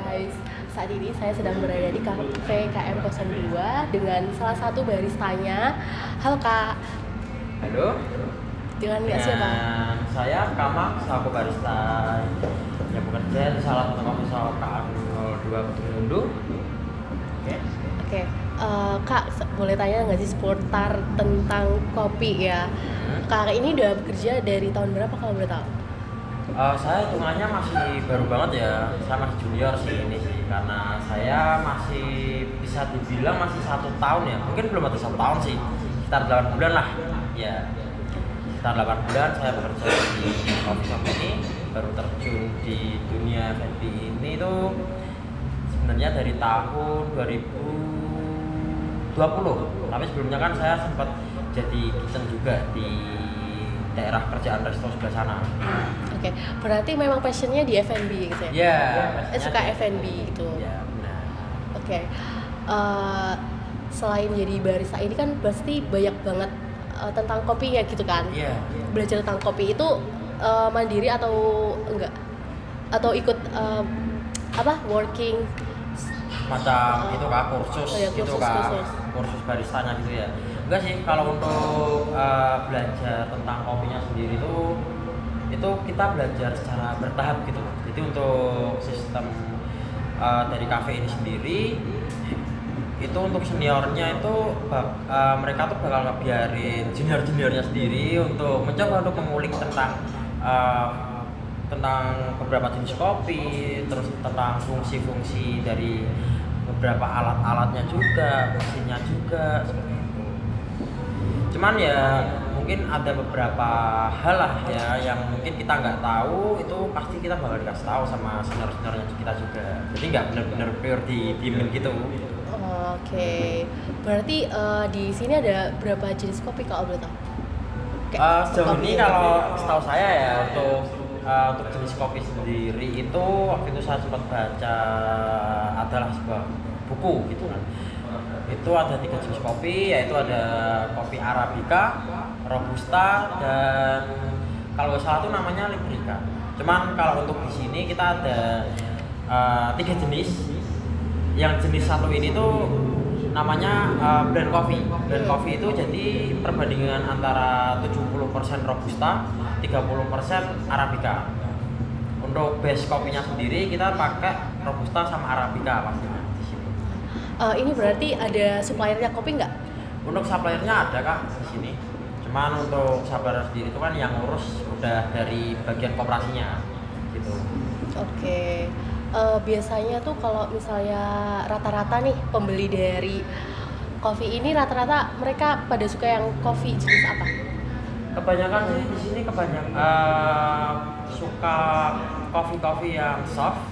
guys, saat ini saya sedang berada di Cafe KM02 dengan salah satu baristanya. Halo Kak, Halo, dengan Kak siapa? dengan saya Kama, selaku barista yang bekerja di salah satu coffee shop KM02 Ketumundu. Oke. Oke, Kak, boleh tanya nggak sih seputar tentang kopi ya? Kak ini udah bekerja dari tahun berapa kalau boleh tahu? Saya hitungannya masih baru banget ya, saya masih junior sih ini sih, karena saya masih bisa dibilang masih 1 tahun ya, mungkin belum ada 1 tahun sih, sekitar 8 bulan lah, ya sekitar 8 bulan saya bekerja di coffee shop ini, baru terjun di dunia F&B ini tuh sebenarnya dari tahun 2020, tapi sebelumnya kan saya sempat jadi kitchen juga di daerah kerjaan resto sebelah sana. Oke, berarti memang passionnya di F&B gitu ya? Iya, Suka F&B gitu. Ya, benar. Oke, selain jadi barista ini kan pasti banyak banget tentang kopi ya gitu kan? Iya. Belajar tentang kopi itu mandiri atau enggak? Atau ikut working? Macam itu kah kursus, Oh ya, itu kursus, kah kursus. kursus baristanya gitu ya. Enggak sih, kalau untuk belajar tentang kopinya sendiri itu kita belajar secara bertahap gitu. Jadi untuk sistem dari cafe ini sendiri itu untuk seniornya itu mereka tuh bakal ngebiarin junior-juniornya sendiri untuk mencoba untuk mengulik tentang beberapa jenis kopi, terus tentang fungsi-fungsi dari beberapa alat-alatnya juga, mesinnya juga seperti itu. Cuman ya mungkin ada beberapa hal lah ya yang mungkin kita nggak tahu, itu pasti kita bakal dikasih tahu sama senior-seniornya kita juga. Jadi nggak benar-benar pure diemin gitu. Oke, berarti di sini ada berapa jenis kopi kalau boleh tahu? Sejauh ini kopi. kalau setahu saya ya untuk jenis kopi sendiri itu waktu itu saya sempat baca adalah sebuah buku gitu kan. Itu ada 3 jenis kopi, yaitu ada kopi Arabica, Robusta, dan kalau nggak salah itu namanya Liberica. Cuman kalau untuk di sini kita ada 3 jenis. Yang jenis satu ini tuh namanya blend coffee. Blend coffee itu jadi perbandingan antara 70% Robusta, 30% Arabica. Untuk base kopinya sendiri kita pakai Robusta sama Arabica pastinya di sini. Ini berarti ada suppliernya kopi nggak? Untuk suppliernya ada Kak di sini. Cuman untuk supplier sendiri itu kan yang ngurus udah dari bagian koperasinya gitu. Oke. Biasanya tuh kalau misalnya rata-rata nih pembeli dari kopi ini rata-rata mereka pada suka yang kopi jenis apa? Kebanyakan sih di sini suka kopi yang soft,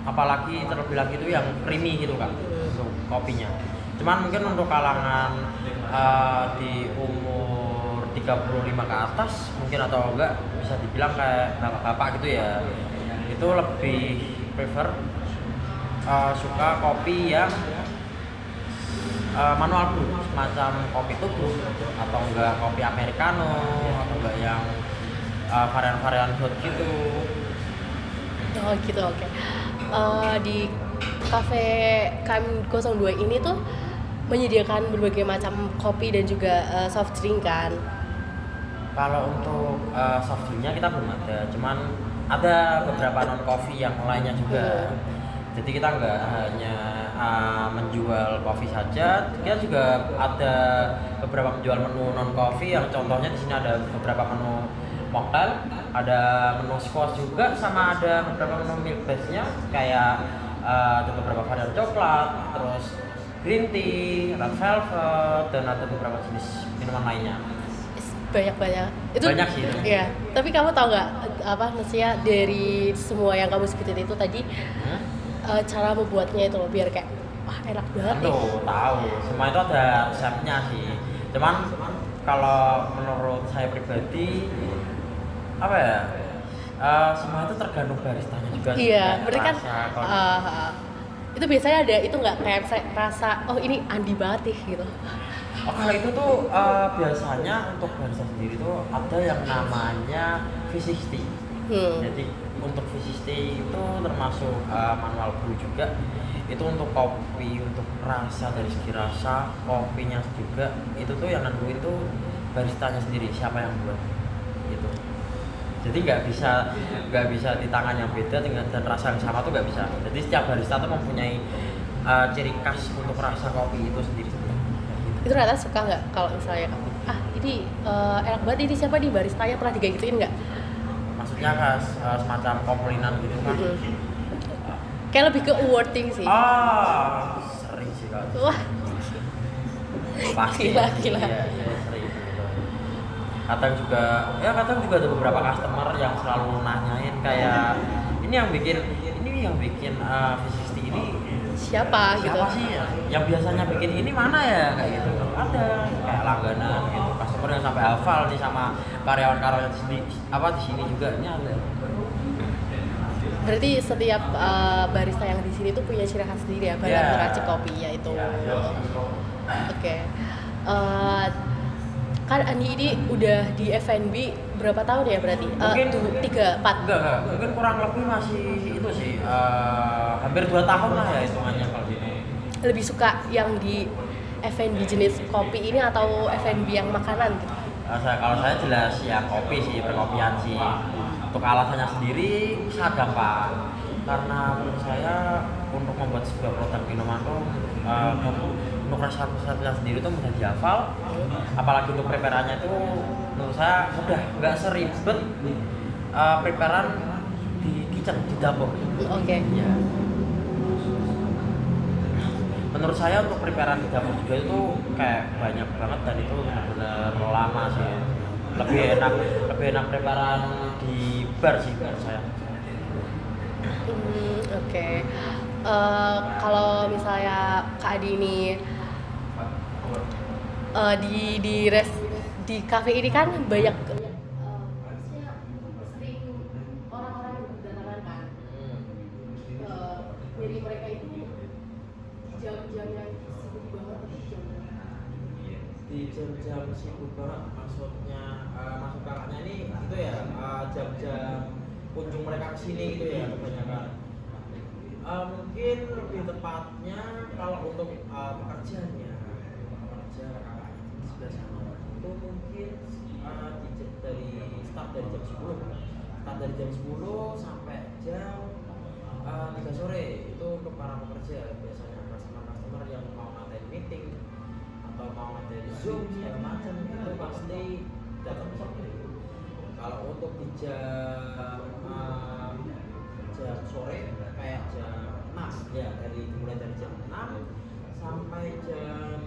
apalagi terlebih lagi itu yang creamy gitu Kak untuk kopinya. Cuman mungkin untuk kalangan di umur 35 ke atas mungkin atau enggak bisa dibilang kayak bapak-bapak gitu ya, itu lebih prefer suka kopi yang manual brew, semacam kopi tubruk atau enggak kopi americano atau enggak yang varian-varian hot gitu. Oh gitu, oke. Di cafe KM02 ini tuh menyediakan berbagai macam kopi dan juga soft drink kan? Kalau untuk soft drinknya kita belum ada, cuman ada beberapa non coffee yang lainnya juga. Jadi kita nggak hanya menjual kopi saja, kita juga ada beberapa menjual menu non coffee yang contohnya di sini ada beberapa menu mocktail, ada menu squash juga, sama ada beberapa menu milk base-nya kayak ada beberapa varian coklat, terus green tea, red velvet, dan ada beberapa jenis minuman lainnya. Banyak itu Banyak sih. ya, tapi kamu tahu nggak maksudnya dari semua yang kamu sebutin itu tadi cara membuatnya itu loh biar kayak wah enak banget nih. Tahu semua itu ada resepnya sih, cuman kalau menurut saya pribadi apa ya, semua itu tergantung baristanya juga sih. Iya, berarti kan Rasa, itu biasanya ada itu nggak kayak rasa oh ini Andi banget nih gitu. kalau itu tuh biasanya untuk barista sendiri tuh ada yang namanya V60. Jadi untuk V60 itu termasuk manual brew juga. Itu untuk kopi, untuk rasa, dari segi rasa kopinya juga itu tuh yang nentuin tuh baristanya sendiri, siapa yang buat gitu. Jadi nggak bisa di tangan yang beda dan rasa yang sama tuh nggak bisa. Jadi setiap barista tuh mempunyai ciri khas untuk rasa kopi itu sendiri. Itu rata suka nggak kalau misalnya ini enak banget, ini siapa di baristanya, pernah kayak gituin nggak? Maksudnya khas semacam komplinan gitu kan? Kayak lebih ke awarding sih. Sering sih kalau. Wah, Pasti. gila. Iya, sering gitu. Kadang juga ada beberapa customer yang selalu nanyain kayak ini yang bikin V60 ini siapa gitu? sih yang biasanya bikin ini mana ya, kayak gitu. Ada kayak langganan gitu, customer yang sampai hafal nih sama karyawan-karyawan di sini juga ini ada. Berarti setiap barista yang di sini tuh punya ciri khas sendiri ya, dalam meracik kopi yaitu. Oke. Kan Andi ini udah di F&B berapa tahun ya berarti? Mungkin 3, 4? Enggak, mungkin kurang lebih masih itu sih, hampir 2 tahun lah ya hitungannya kalau gini. Lebih suka yang di F&B jenis kopi ini atau F&B yang makanan gitu? Kalau saya jelas ya kopi sih, perkopian sih. Untuk alasannya sendiri sangat gampang, karena menurut saya untuk membuat sebuah produk minuman tuh untuk resep-resepnya sendiri tuh mudah dihafal, apalagi untuk preparannya itu menurut saya mudah, nggak seribet preparan di kitchen, di dapur. Oke. Ya. Menurut saya untuk preparan di dapur juga itu kayak banyak banget dan itu benar-benar lama sih. Lebih enak preparan di bar sih menurut saya. Oke. Kalau misalnya Kak Adi ini di cafe ini kan banyak sering orang-orang yang berdatangan kan. Jadi mereka itu di jam-jam yang sibuk banget atau jam Di jam-jam sibuk banget maksudnya, maksud kakaknya ini itu ya jam-jam kunjung mereka ke sini gitu ya kebanyakan. Mungkin lebih tepatnya kalau untuk pekerjaannya kerja kakaknya di sebelah sana itu mungkin dari start dari jam 10 sampai jam 3 sore itu untuk para pekerja. Biasanya customer yang mau ngatain meeting atau mau ngatain Zoom segala macam itu pasti datang ke sini. Kalau untuk di jam sore kayak jam 6 ya, mulai dari jam 6 sampai jam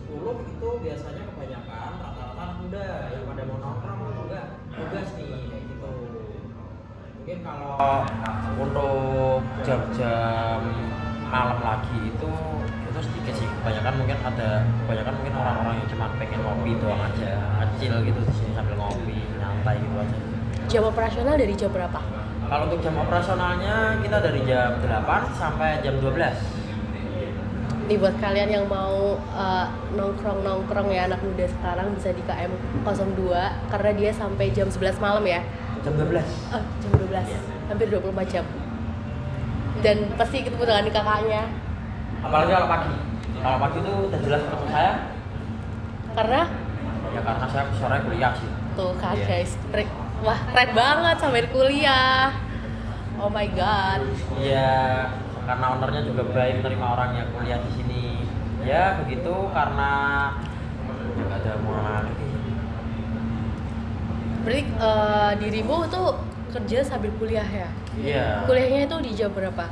10 itu biasanya kebanyakan rata-rata anak muda yang pada mau nongkrong atau enggak tugas nih kayak gitu. Mungkin kalau untuk jam-jam malam lagi itu sedikit sih, kebanyakan mungkin orang-orang yang cuma pengen ngopi doang aja, kecil gitu di sini sambil ngopi nyantai gitu aja. Jam operasional dari jam berapa? Kalau untuk jam operasionalnya kita dari jam 8 sampai jam 12. Nih buat kalian yang mau nongkrong ya anak muda sekarang bisa di KM 02 karena dia sampai jam 11 malam ya. Jam 12. Jam 12. Hampir 24 jam. Dan pasti ketemu dengan kakaknya. Apalagi kalau pagi. Kalau pagi itu udah jelas ketemu saya. Karena saya sore kuliah sih. Tuh kan guys. Wah, keren banget sampai kuliah. Oh my god. Iya, karena ownernya juga baik menerima orang yang kuliah di sini. Ya begitu, karena nggak ada mau lagi. Berarti dirimu tuh kerja sambil kuliah ya? Iya. Kuliahnya itu di jam berapa?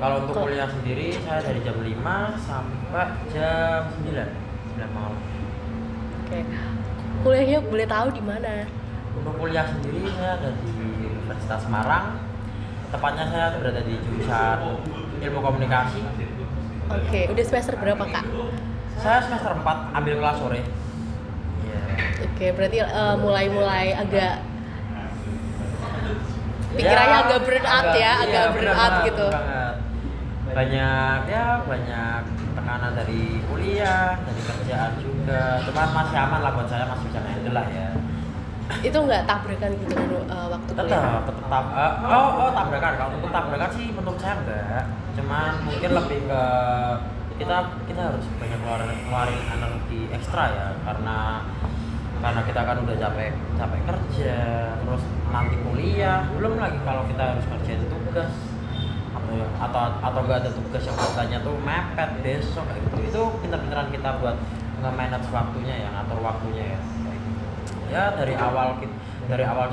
Kalau untuk kuliah sendiri saya dari jam 5 sampai jam 9 malam. Oke. Kuliahnya boleh tahu di mana? Untuk kuliah sendiri saya ada di Universitas Semarang. Tepatnya saya berada di jurusan Ilmu Komunikasi. Oke, udah semester berapa Kak? Saya semester 4 ambil kelas sore. Oke, berarti mulai agak pikirannya agak burn out ya, agak burn out gitu. Banyak tekanan dari kuliah, dari kerjaan juga. Cuman masih aman lah buat saya, masih bisa handle lah ya. itu nggak tabrakan gitu waktu kuliah? Tabrakan. Kalau untuk tabrakan sih menurut saya enggak. Cuman mungkin lebih ke kita harus banyak ngeluarin energi ekstra ya, karena kita kan udah capek kerja, terus nanti kuliah, belum lagi kalau kita harus kerjain tugas atau enggak ada tugas yang katanya tuh mepet besok kayak gitu. Itu pintar-pintaran kita buat nge-manage waktunya ya, ngatur waktunya ya. Ya dari awal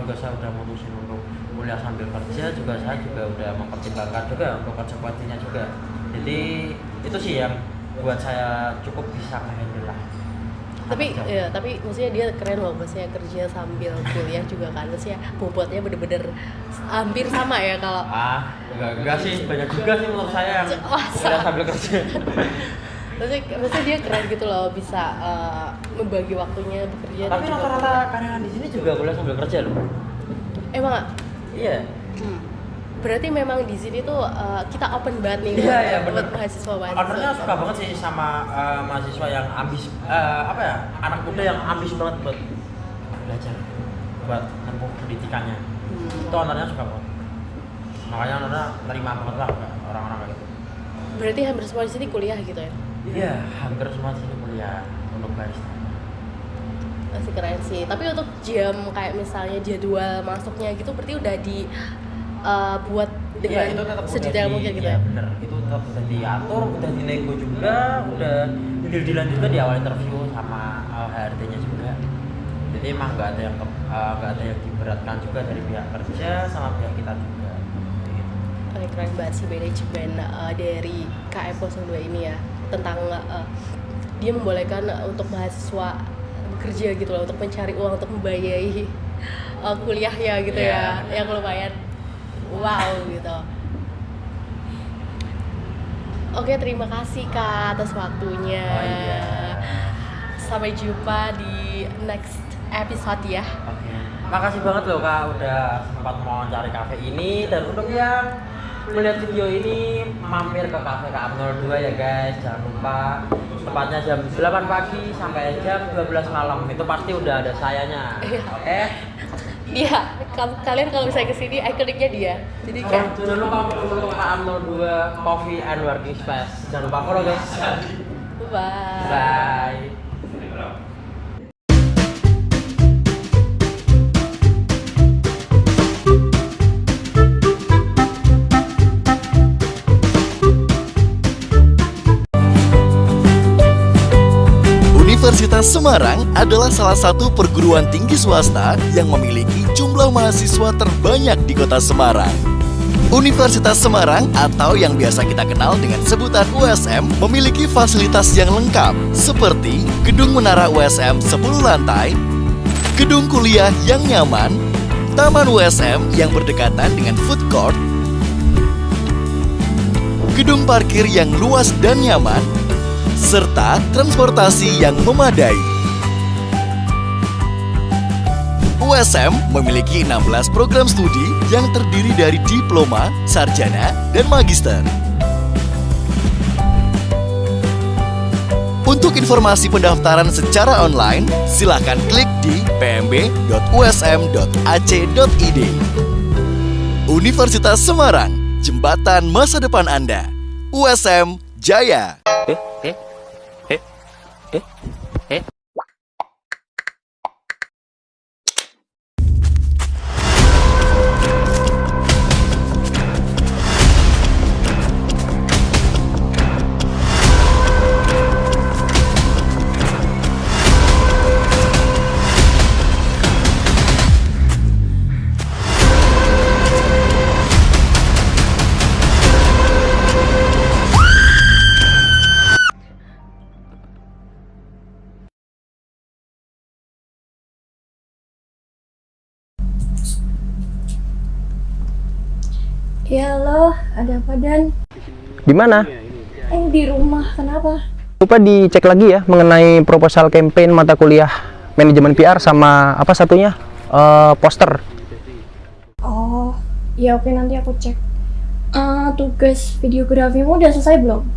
juga saya udah mutusin untuk kuliah sambil kerja, juga saya juga udah mempertimbangkan juga untuk konsekuensinya juga. Jadi itu sih yang buat saya cukup bisa menghandle lah. Tapi maksudnya dia keren loh, maksudnya kerja sambil kuliah juga kan, maksudnya bobotnya bener-bener hampir sama ya kalau enggak sih, banyak juga sih menurut saya yang kuliah sambil kerja. maksudnya dia keren gitu loh, bisa membagi waktunya bekerja. Tapi rata-rata karyawan di sini juga kuliah sambil kerja loh. Emang nggak? Iya. Berarti memang di sini tuh kita open banget nih buat mahasiswa. Ownernya suka banget sih sama mahasiswa yang ambis, anak muda yang ambis banget buat belajar, buat tempuh pendidikannya. Itu ownernya suka banget. Makanya ownernya terima banget lah orang-orang kayak gitu. Berarti hampir semua di sini kuliah gitu ya? Iya, hampir semua di sini kuliah untuk barista. Masih keren sih. Tapi untuk jam kayak misalnya jadwal masuknya gitu, berarti udah buat dengan sedetail mungkin gitu ya? Bener, itu tetap udah diatur, udah dinego juga, udah deal-dealan juga di awal interview sama HRD-nya juga. Jadi emang nggak ada yang diberatkan juga dari pihak kerja sama pihak kita juga. Keren banget sih manajemen dari KM02 ini ya, tentang dia membolehkan untuk mahasiswa bekerja gitu loh, untuk mencari uang untuk membiayai kuliahnya gitu ya, yang lumayan wow gitu. Oke, terima kasih Kak atas waktunya. Sampai jumpa di next episode ya. Oke. Makasih banget loh Kak udah sempat mau cari kafe ini, dan untuk yang melihat video ini mampir ke kafe KM02 ya guys. Jangan lupa tempatnya jam 8 pagi sampai jam 12 malam. Itu pasti udah ada sayanya. Oke? Iya, kalian kalau misalnya kesini ikoniknya dia. Jadi kayak jangan lupa follow KM02 Coffee and Working Space. Jangan lupa follow guys. Bye. Universitas Semarang adalah salah satu perguruan tinggi swasta yang memiliki jumlah mahasiswa terbanyak di kota Semarang. Universitas Semarang atau yang biasa kita kenal dengan sebutan USM memiliki fasilitas yang lengkap seperti gedung menara USM 10 lantai, gedung kuliah yang nyaman, taman USM yang berdekatan dengan food court, gedung parkir yang luas dan nyaman, serta transportasi yang memadai. USM memiliki 16 program studi yang terdiri dari diploma, sarjana, dan magister. Untuk informasi pendaftaran secara online, silakan klik di pmb.usm.ac.id. Universitas Semarang, jembatan masa depan Anda. USM Jaya. Ya halo, ada apa Dan? Di mana? Di rumah, kenapa? Lupa dicek lagi ya mengenai proposal campaign mata kuliah manajemen PR sama apa satunya? Poster. Oh, ya oke nanti aku cek. Tugas videografimu udah selesai belum?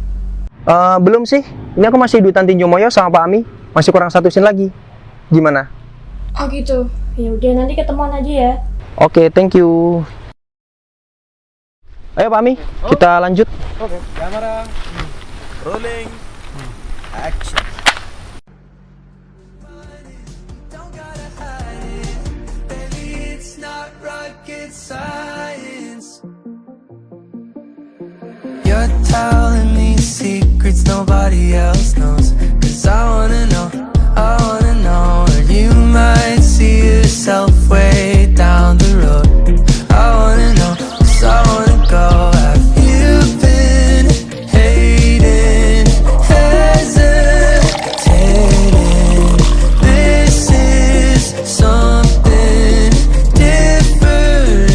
Belum sih. Ini aku masih duitan tinju moyo sama Pak Ami. Masih kurang satu scene lagi. Gimana? Oh gitu. Ya udah, nanti ketemuan aja ya. Oke, thank you. Ayo Pak Mi, kita lanjut. Oke, kamera. Rolling. Action. You're telling me secrets nobody else knows. 'Cause I wanna know, where you might see yourself way down the road. I wanna know, 'cause I wanna go. Have you been hating, hesitating? This is something different.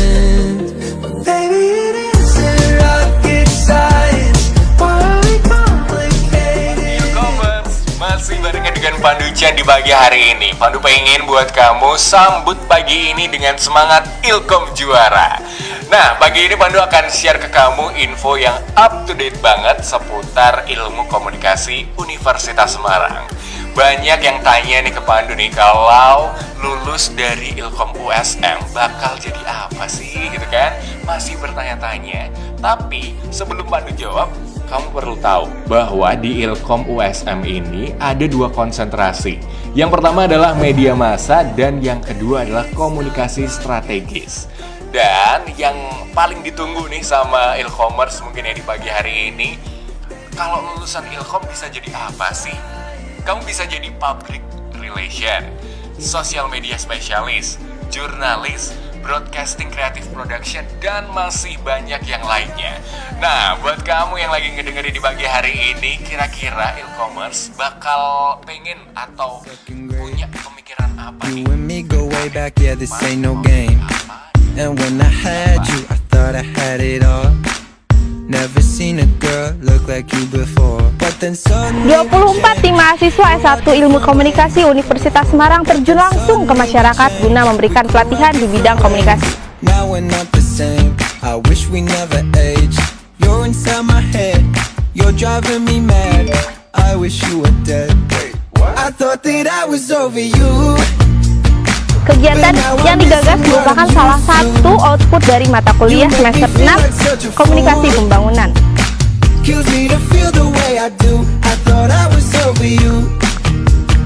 But baby, it isn't rocket science. Why complicated? E-commerce masih barengan dengan Pandu Chan di pagi hari ini. Pandu pengen buat kamu sambut pagi ini dengan semangat Ilkom juara. Nah, pagi ini Pandu akan share ke kamu info yang up to date banget seputar ilmu komunikasi Universitas Semarang. Banyak yang tanya nih ke Pandu nih, kalau lulus dari Ilkom USM bakal jadi apa sih gitu kan? Masih bertanya-tanya. Tapi sebelum Pandu jawab, kamu perlu tahu bahwa di Ilkom USM ini ada dua konsentrasi. Yang pertama adalah media massa dan yang kedua adalah komunikasi strategis. Dan yang paling ditunggu nih sama Ilkomers mungkin ya di pagi hari ini, kalau lulusan Ilkom bisa jadi apa sih? Kamu bisa jadi public relation, social media specialist, jurnalis, broadcasting creative production, dan masih banyak yang lainnya. Nah, buat kamu yang lagi ngedengerin di pagi hari ini, kira-kira Ilkomers bakal pengen atau punya pemikiran apa nih? You and me go way back, yeah, this ain't no game. And when I had you, I thought I had it all. Never seen a girl look like you before. But then suddenly 24 tim mahasiswa S1 Ilmu Komunikasi Universitas Semarang terjun langsung ke masyarakat guna memberikan pelatihan di bidang komunikasi. now we're not the same. I wish we never aged. You're inside my head. You're driving me mad. I wish you were dead. I thought that I was over you. Kegiatan yang digagas merupakan salah satu output dari mata kuliah semester 6 Komunikasi Pembangunan. Kills me to feel the way I do. I thought I was over you.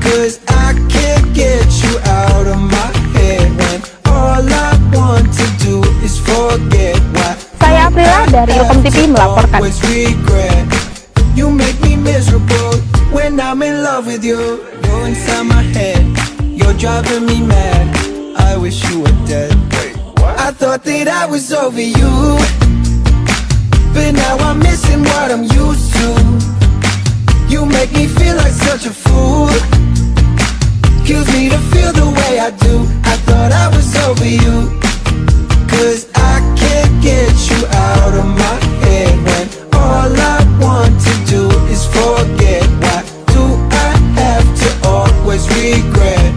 'Cause I can't get you out of my head when all I want to do is forget what Saya Aprila dari Ilkom TV melaporkan. always regret. You make me miserable when I'm in love with you. You're inside my head. You're driving me mad. I wish you were dead. I thought that I was over you, but now I'm missing what I'm used to. You make me feel like such a fool. Kills me to feel the way I do. I thought I was over you. 'Cause I can't get you out of my head when all I want to do is forget. Why do I have to always regret?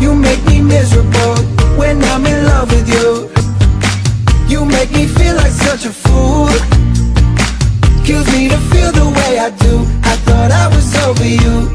You make me miserable when I'm in love with you. You make me feel like such a fool. Kills me to feel the way I do. I thought I was over you.